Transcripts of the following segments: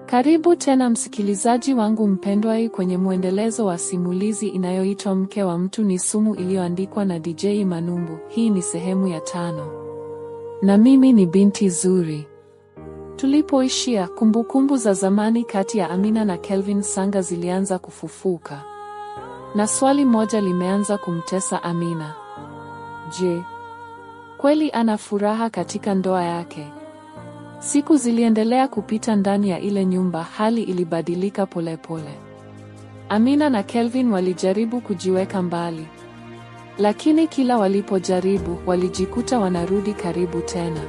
Karibu tena msikilizaji wangu mpendwa kwenye mwendelezo wa simulizi inayoitwa Mke wa Mtu ni Sumu iliyoandikwa na DJ Manumbu. Hii ni sehemu ya 5. Na mimi ni binti Zuri. Tulipoishia, kumbukumbu za zamani kati ya Amina na Kelvin Sanga zilianza kufufuka. Na swali moja limeanza kumtesa Amina. Je, kweli ana furaha katika ndoa yake? Siku ziliendelea kupita ndani ya ile nyumba, hali ilibadilika polepole. Amina na Kelvin walijaribu kujiweka mbali. Lakini kila walipojaribu, walijikuta wanarudi karibu tena.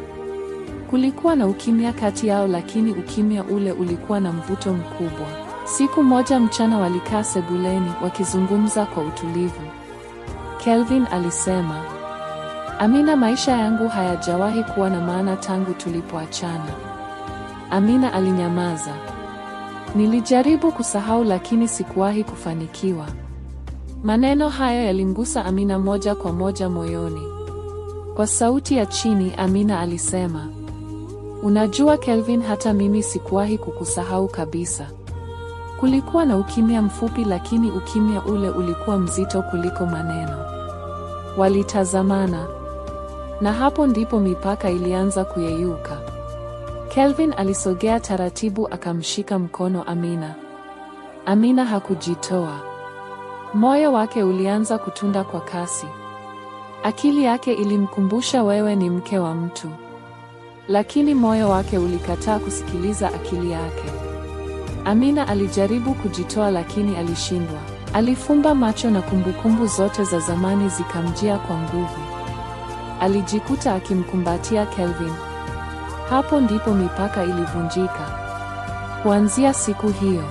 Kulikuwa na ukimya kati yao, lakini ukimya ule ulikuwa na mvuto mkubwa. Siku moja mchana walikaa sebuleni, wakizungumza kwa utulivu. Kelvin alisema, Amina, maisha yangu hayajawahi kuwa na maana tangu tulipoachana. Amina alinyamaza. Nilijaribu kusahau lakini sikuwahi kufanikiwa. Maneno hayo yalimgusa Amina moja kwa moja moyoni. Kwa sauti ya chini, Amina alisema, unajua Kelvin, hata mimi sikuwahi kukusahau kabisa. Kulikuwa na ukimya mfupi, lakini ukimya ule ulikuwa mzito kuliko maneno. Walitazamana. Na hapo ndipo mipaka ilianza kuyeyuka. Kelvin alisogea taratibu, akamshika mkono Amina. Amina hakujitoa. Moyo wake ulianza kutunda kwa kasi. Akili yake ilimkumbusha, wewe ni mke wa mtu. Lakini moyo wake ulikataa kusikiliza akili yake. Amina alijaribu kujitoa, lakini alishindwa. Alifumba macho na kumbukumbu zote za zamani zikamjia kwa nguvu. Alijikuta akimkumbatia Kelvin. Hapo ndipo mipaka ilivunjika. Kuanzia siku hiyo,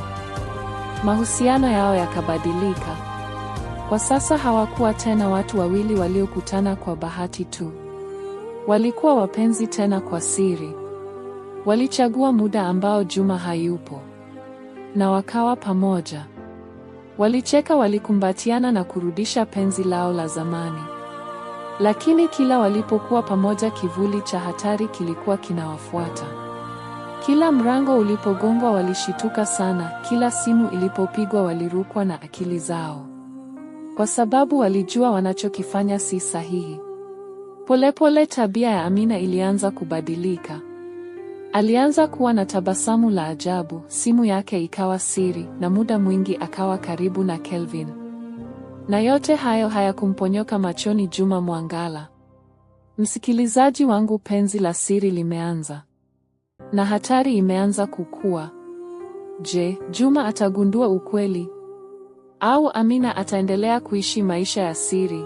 mahusiano yao yakabadilika. Kwa sasa hawakuwa tena watu wawili waliokutana kwa bahati tu. Walikuwa wapenzi tena kwa siri. Walichagua muda ambao Juma hayupo. Na wakawa pamoja. Walicheka, walikumbatiana na kurudisha penzi lao la zamani. Lakini kila walipokuwa pamoja, kivuli cha hatari kilikuwa kinawafuata. Kila mlango ulipogongwa walishituka sana, kila simu ilipopigwa walirukwa na akili zao. Kwa sababu walijua wanachokifanya si sahihi. Polepole tabia ya Amina ilianza kubadilika. Alianza kuwa na tabasamu la ajabu, simu yake ikawa siri, na muda mwingi akawa karibu na Kelvin. Na yote hayo hayakumponyoka machoni Juma Mwangala. Msikilizaji wangu, penzi la siri limeanza. Na hatari imeanza kukua. Je, Juma atagundua ukweli? Au Amina ataendelea kuishi maisha ya siri?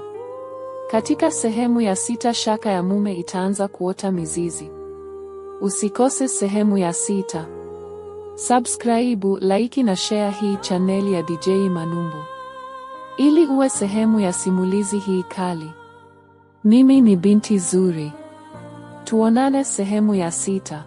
Katika sehemu ya 6, shaka ya mume itaanza kuota mizizi. Usikose sehemu ya 6. Subscribe, like na share hii chaneli ya DJ Manumbu, ili uwe sehemu ya simulizi hii kali. Mimi ni binti Zuri. Tuonane sehemu ya 6.